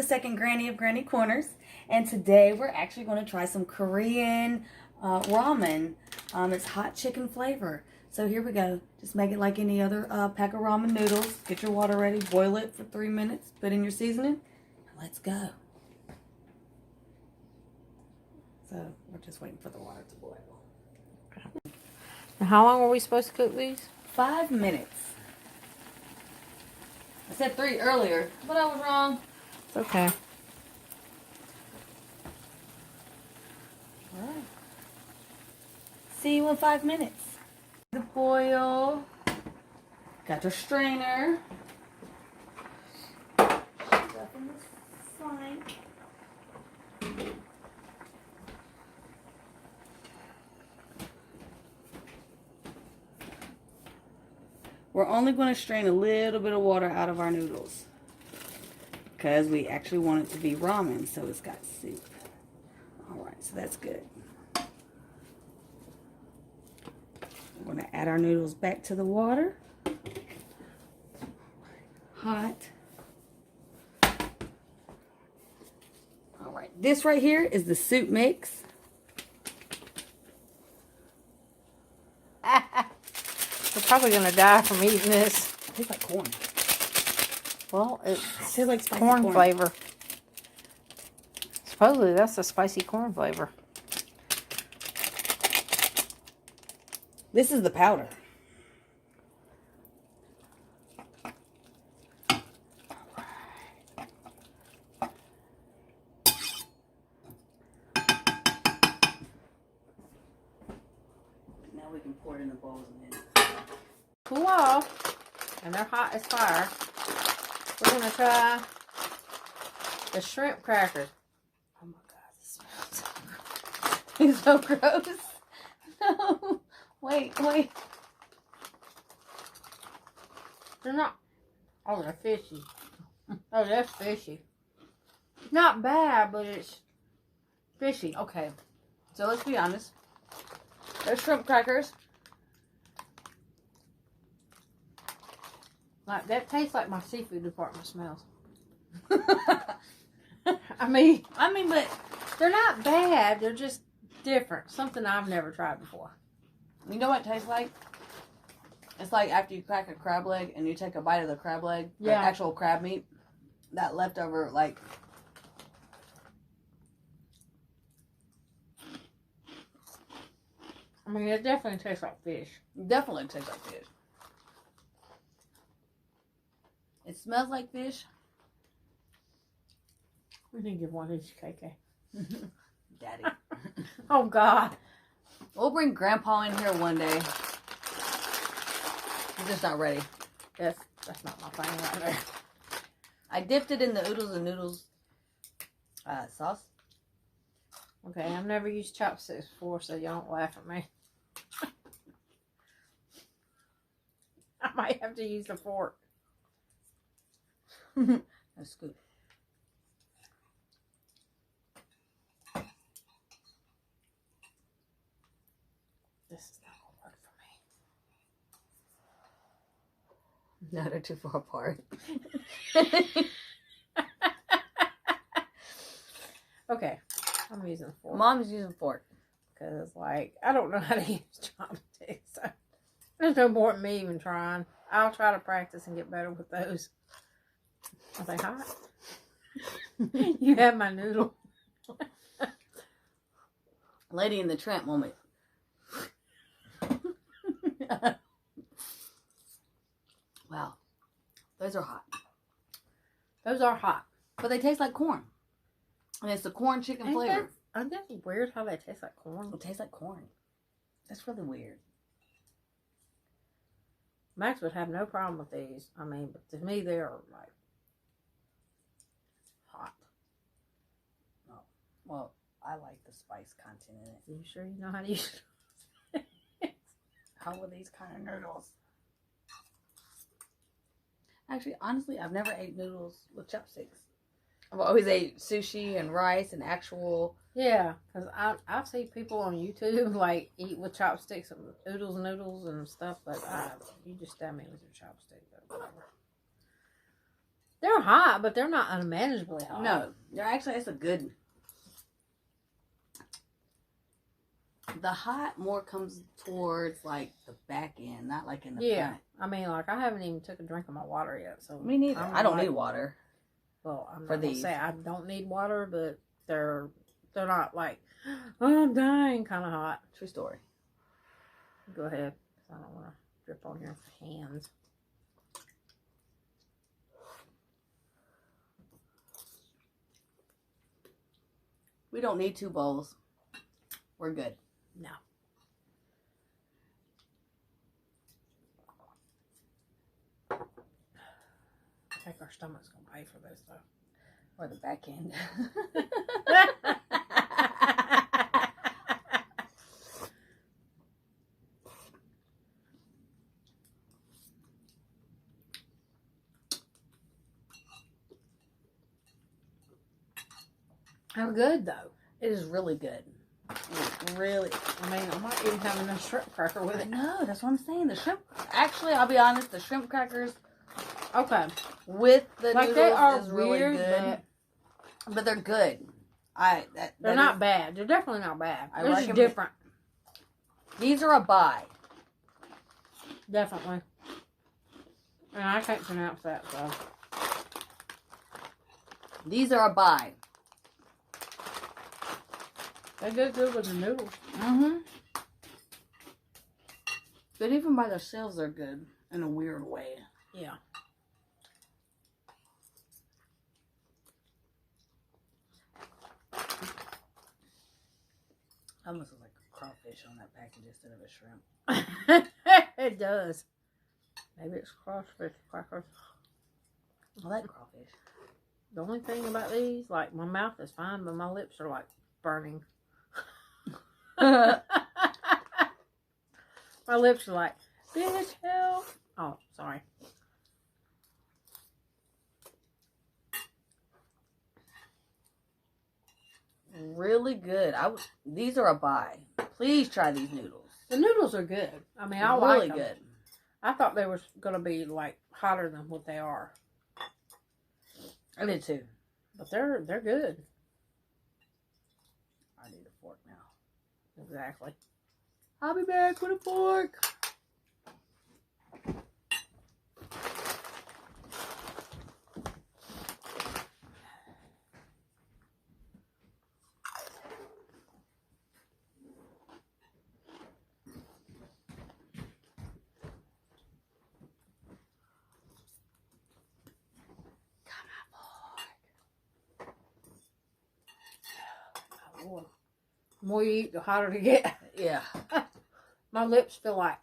the second Granny of Granny Corners, and today we're actually going to try some Korean ramen. It's hot chicken flavor. So here we go. Just make it like any other pack of ramen noodles. Get your water ready, boil it for 3 minutes, put in your seasoning, and let's go. So we're just waiting for the water to boil. How long are we supposed to cook these? 5 minutes. I said 3 earlier, but I was wrong. It's okay. Alright. See you in 5 minutes. The boil. Got your strainer. Up in the sink. We're only going to strain a little bit of water out of our noodles because we actually want it to be ramen, so it's got soup. Alright, so that's good. We're going to add our noodles back to the water. Hot. Alright, this right here is the soup mix. We're probably going to die from eating this. It tastes like corn. Well, it tastes like spicy corn flavor. Supposedly that's a spicy corn flavor. This is the powder. Now we can pour it in the bowls and then Cool off. And they're hot as fire. We're going to try the shrimp crackers. oh my god, this smells so gross. No. Wait. They're not. Oh, they're fishy. Oh, that's fishy. Not bad, but it's fishy. Okay, so let's be honest. They're shrimp crackers. Like, that tastes like my seafood department smells. I mean, but they're not bad. They're just different. Something I've never tried before. You know what it tastes like? It's like after you crack a crab leg and you take a bite of the crab leg, yeah, like actual crab meat, that leftover, like, I mean, it definitely tastes like fish. definitely tastes like fish. It smells like fish. We need to give one of these KK. Daddy. Oh, God. We'll bring Grandpa in here one day. He's just not ready. That's not my thing right there. I dipped it in the oodles and noodles sauce. Okay, I've never used chopsticks before, so y'all don't laugh at me. I might have to use a fork. That's good. This is not going to work for me. No, they're too far apart. Okay, I'm using a fork. Mom's using a fork. Because, like, I don't know how to use chopsticks. So there's no point in me even trying. I'll try to practice and get better with those. Are they hot? You have my noodle. Lady in the Tramp moment. Wow. Those are hot. Those are hot. But they taste like corn. And it's the corn chicken flavor. Isn't that weird how they taste like corn? It tastes like corn. That's really weird. Max would have no problem with these. I mean, but to me, they're like hot. Oh, well, I like the spice content in it. Are you sure you know how to use it? How are these kind of noodles? Actually, honestly, I've never ate noodles with chopsticks. I've always ate sushi and rice and actual... Yeah, because I've seen people on YouTube, like, eat with chopsticks and oodles and noodles and stuff, but you just stab me with your chopstick, but whatever. They're hot, but they're not unmanageably hot. No, they're actually, it's a good. The hot more comes towards like the back end, not like in the front. I mean, like I haven't even took a drink of my water yet, so Me neither. I don't need water. Well, I'm for not gonna these. say I don't need water, but they're not like, oh, I'm dying kind of hot. True story. Go ahead, 'cause I don't want to drip on your hands. We don't need 2 bowls. We're good. No. I think our stomach's gonna pay for this though. Or the back end. How good though. It is really good. It's really. I mean, I might even have a shrimp cracker with I it. know, that's what I'm saying. The shrimp. Actually, I'll be honest. The shrimp crackers Okay. with the Like noodles they are is really weird, good. But they're good. they're not bad. They're definitely not bad. They're just different. These are a buy. Definitely. And I can't pronounce that, so. These are a buy. They go good with the noodles. Mm-hmm. But even by themselves, they're good in a weird way. Yeah. Almost looks like a crawfish on that package instead of a shrimp. It does. Maybe it's crawfish crackers. I like crawfish. The only thing about these, like, my mouth is fine, but my lips are, like, burning. My lips are like, bitch, help. Oh, sorry. Really good. These are a buy. Please try these noodles. The noodles are good. I mean, I really like them. good. I thought they were going to be, like, hotter than what they are. I did too. But they're good. I need a fork now. Exactly. I'll be back with a fork. Lord. The more you eat, the hotter it get. Yeah. My lips feel like,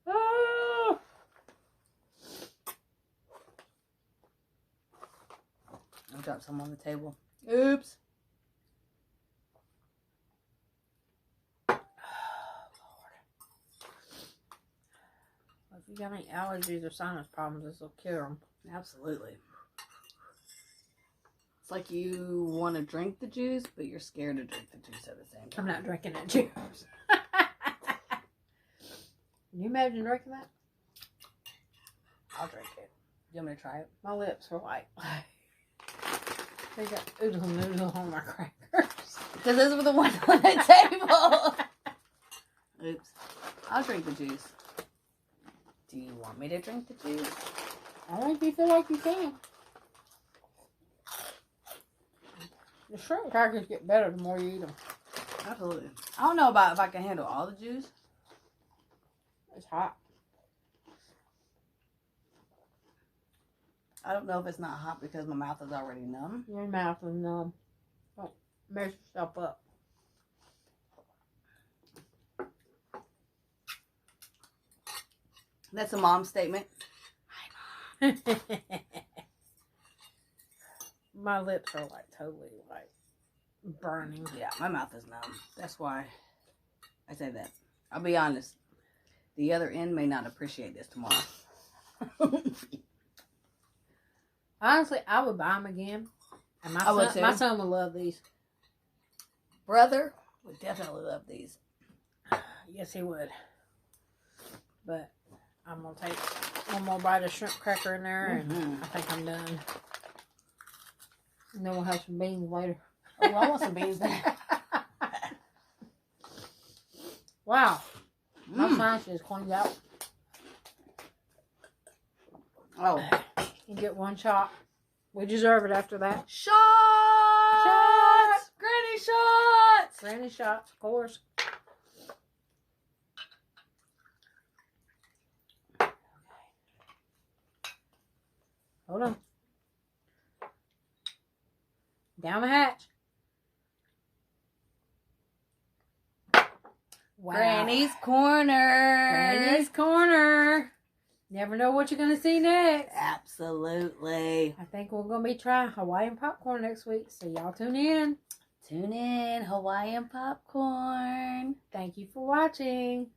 oh. I dropped some on the table. Oops. Oh, Lord. If you got any allergies or sinus problems, this will cure them. Absolutely. It's like you want to drink the juice, but you're scared to drink the juice at the same time. I'm not drinking that juice. Can you imagine drinking that? I'll drink it. You want me to try it? My lips are like, they got oodle on my crackers. Because those were the ones on the table. Oops. I'll drink the juice. Do you want me to drink the juice? Only if you feel like you can. The shrimp crackers get better the more you eat them. Absolutely. I don't know about if I can handle all the juice. It's hot. I don't know if it's not hot because my mouth is already numb. Your mouth is numb. Don't mess yourself up. That's a mom statement. My lips are like totally like burning. Yeah, my mouth is numb. That's why I say that. I'll be honest. The other end may not appreciate this tomorrow. Honestly, I would buy them again. And my son would love these. Brother would definitely love these. Yes, he would. But I'm going to take one more bite of shrimp cracker in there, and I think I'm done. and then we'll have some beans later. Oh, I want some beans now. Wow. My science is cleaned out. Oh. You get one shot. We deserve it after that. Shots! Shots! Granny shots! Granny shots, of course. Hold on. Down the hatch. Wow. Granny's Corner. Granny's Corner. Never know what you're going to see next. Absolutely. I think we're going to be trying Hawaiian popcorn next week. So y'all tune in. Tune in. Hawaiian popcorn. Thank you for watching.